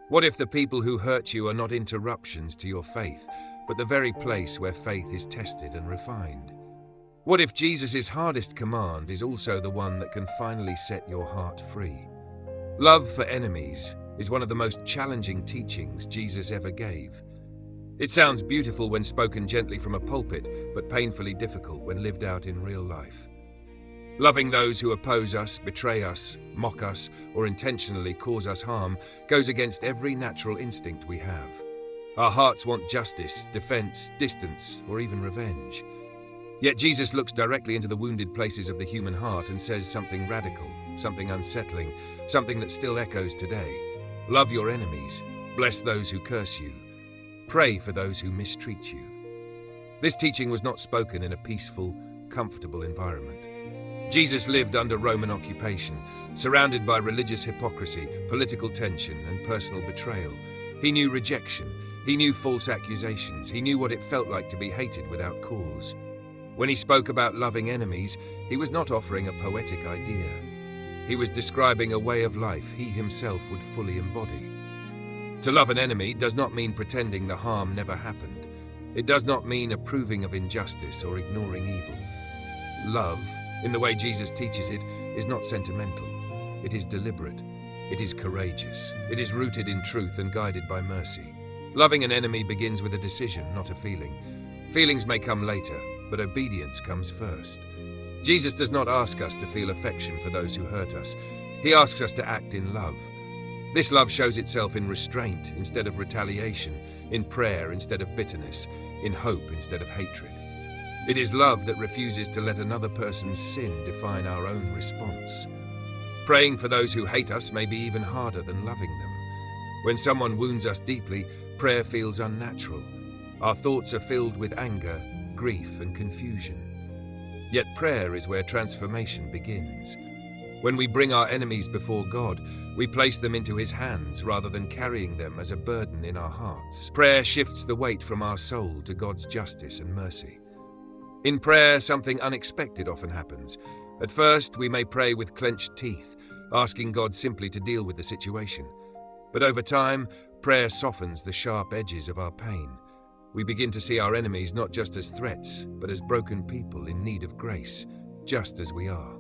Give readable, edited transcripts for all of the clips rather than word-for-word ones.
What if the people who hurt you are not interruptions to your faith, but the very place where faith is tested and refined? What if Jesus' hardest command is also the one that can finally set your heart free? Love for enemies is one of the most challenging teachings Jesus ever gave. It sounds beautiful when spoken gently from a pulpit, but painfully difficult when lived out in real life. Loving those who oppose us, betray us, mock us, or intentionally cause us harm goes against every natural instinct we have. Our hearts want justice, defense, distance, or even revenge. Yet Jesus looks directly into the wounded places of the human heart and says something radical, something unsettling, something that still echoes today. Love your enemies, bless those who curse you, pray for those who mistreat you. This teaching was not spoken in a peaceful, comfortable environment. Jesus lived under Roman occupation, surrounded by religious hypocrisy, political tension, and personal betrayal. He knew rejection, he knew false accusations, he knew what it felt like to be hated without cause. When he spoke about loving enemies, he was not offering a poetic idea. He was describing a way of life he himself would fully embody. To love an enemy does not mean pretending the harm never happened. It does not mean approving of injustice or ignoring evil. Love, in the way Jesus teaches it, is not sentimental. It is deliberate. It is courageous. It is rooted in truth and guided by mercy. Loving an enemy begins with a decision, not a feeling. Feelings may come later, but obedience comes first. Jesus does not ask us to feel affection for those who hurt us. He asks us to act in love. This love shows itself in restraint instead of retaliation, in prayer instead of bitterness, in hope instead of hatred. It is love that refuses to let another person's sin define our own response. Praying for those who hate us may be even harder than loving them. When someone wounds us deeply, prayer feels unnatural. Our thoughts are filled with anger, grief, and confusion. Yet prayer is where transformation begins. When we bring our enemies before God, we place them into His hands rather than carrying them as a burden in our hearts. Prayer shifts the weight from our soul to God's justice and mercy. In prayer, something unexpected often happens. At first, we may pray with clenched teeth, asking God simply to deal with the situation. But over time, prayer softens the sharp edges of our pain. We begin to see our enemies not just as threats, but as broken people in need of grace, just as we are.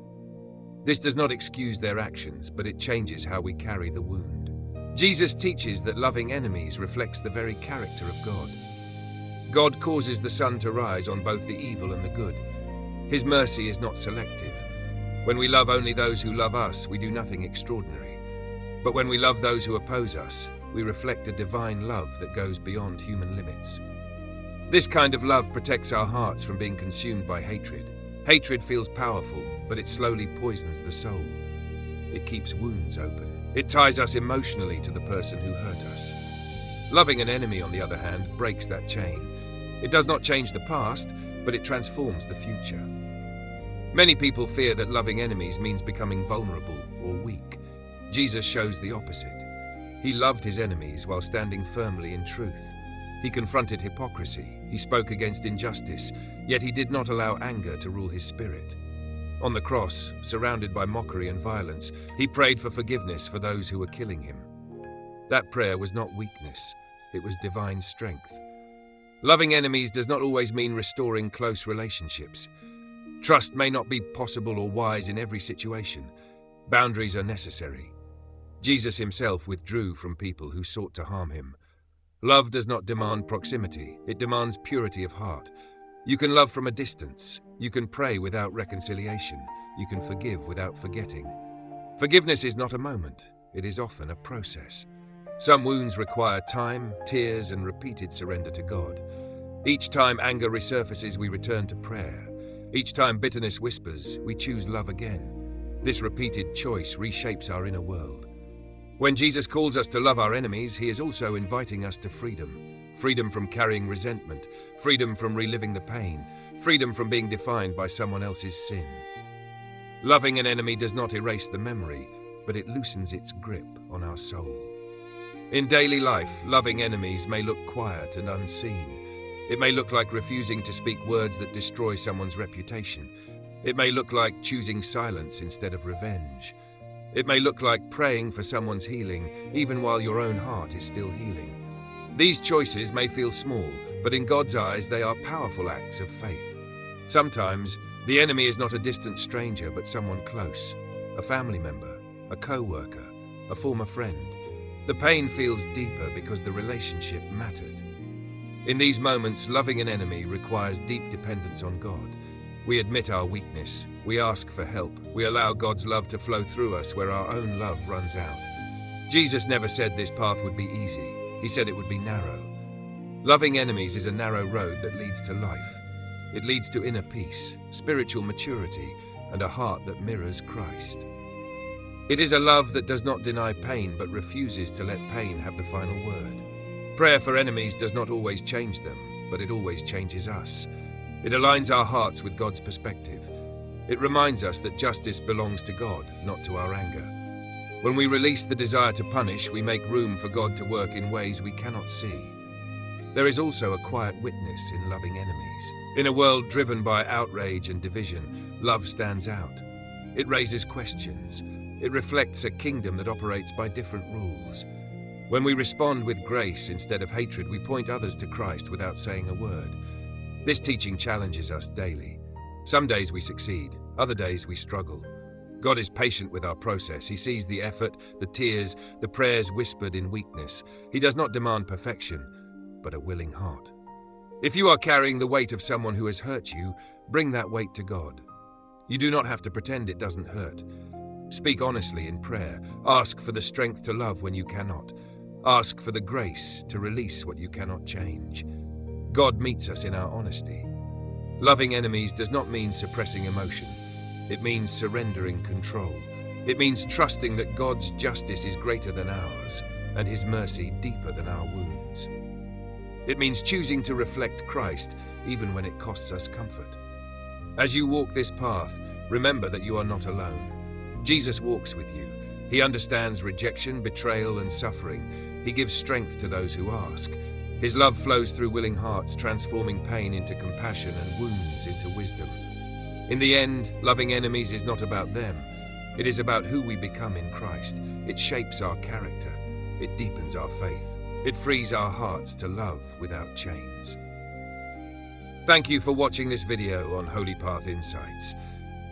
This does not excuse their actions, but it changes how we carry the wound. Jesus teaches that loving enemies reflects the very character of God. God causes the sun to rise on both the evil and the good. His mercy is not selective. When we love only those who love us, we do nothing extraordinary. But when we love those who oppose us, we reflect a divine love that goes beyond human limits. This kind of love protects our hearts from being consumed by hatred. Hatred feels powerful, but it slowly poisons the soul. It keeps wounds open. It ties us emotionally to the person who hurt us. Loving an enemy, on the other hand, breaks that chain. It does not change the past, but it transforms the future. Many people fear that loving enemies means becoming vulnerable or weak. Jesus shows the opposite. He loved his enemies while standing firmly in truth. He confronted hypocrisy. He spoke against injustice, yet he did not allow anger to rule his spirit. On the cross, surrounded by mockery and violence, he prayed for forgiveness for those who were killing him. That prayer was not weakness, it was divine strength. Loving enemies does not always mean restoring close relationships. Trust may not be possible or wise in every situation. Boundaries are necessary. Jesus himself withdrew from people who sought to harm him. Love does not demand proximity, it demands purity of heart. You can love from a distance. You can pray without reconciliation. You can forgive without forgetting. Forgiveness is not a moment. It is often a process. Some wounds require time, tears, and repeated surrender to God. Each time anger resurfaces, we return to prayer. Each time bitterness whispers, we choose love again. This repeated choice reshapes our inner world. When Jesus calls us to love our enemies, he is also inviting us to freedom. Freedom from carrying resentment, freedom from reliving the pain, freedom from being defined by someone else's sin. Loving an enemy does not erase the memory, but it loosens its grip on our soul. In daily life, loving enemies may look quiet and unseen. It may look like refusing to speak words that destroy someone's reputation. It may look like choosing silence instead of revenge. It may look like praying for someone's healing, even while your own heart is still healing. These choices may feel small, but in God's eyes they are powerful acts of faith. Sometimes, the enemy is not a distant stranger, but someone close, a family member, a co-worker, a former friend. The pain feels deeper because the relationship mattered. In these moments, loving an enemy requires deep dependence on God. We admit our weakness, we ask for help, we allow God's love to flow through us where our own love runs out. Jesus never said this path would be easy, he said it would be narrow. Loving enemies is a narrow road that leads to life. It leads to inner peace, spiritual maturity, and a heart that mirrors Christ. It is a love that does not deny pain but refuses to let pain have the final word. Prayer for enemies does not always change them, but it always changes us. It aligns our hearts with God's perspective. It reminds us that justice belongs to God, not to our anger. When we release the desire to punish, we make room for God to work in ways we cannot see. There is also a quiet witness in loving enemies. In a world driven by outrage and division, love stands out. It raises questions. It reflects a kingdom that operates by different rules. When we respond with grace instead of hatred, we point others to Christ without saying a word. This teaching challenges us daily. Some days we succeed, other days we struggle. God is patient with our process. He sees the effort, the tears, the prayers whispered in weakness. He does not demand perfection, but a willing heart. If you are carrying the weight of someone who has hurt you, bring that weight to God. You do not have to pretend it doesn't hurt. Speak honestly in prayer. Ask for the strength to love when you cannot. Ask for the grace to release what you cannot change. God meets us in our honesty. Loving enemies does not mean suppressing emotion. It means surrendering control. It means trusting that God's justice is greater than ours and His mercy deeper than our wounds. It means choosing to reflect Christ even when it costs us comfort. As you walk this path, remember that you are not alone. Jesus walks with you. He understands rejection, betrayal, and suffering. He gives strength to those who ask. His love flows through willing hearts, transforming pain into compassion and wounds into wisdom. In the end, loving enemies is not about them. It is about who we become in Christ. It shapes our character. It deepens our faith. It frees our hearts to love without chains. Thank you for watching this video on Holy Path Insights.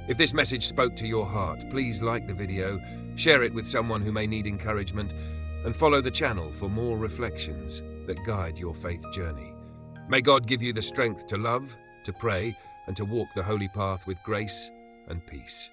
If this message spoke to your heart, please like the video, share it with someone who may need encouragement, and follow the channel for more reflections that guide your faith journey. May God give you the strength to love, to pray, and to walk the holy path with grace and peace.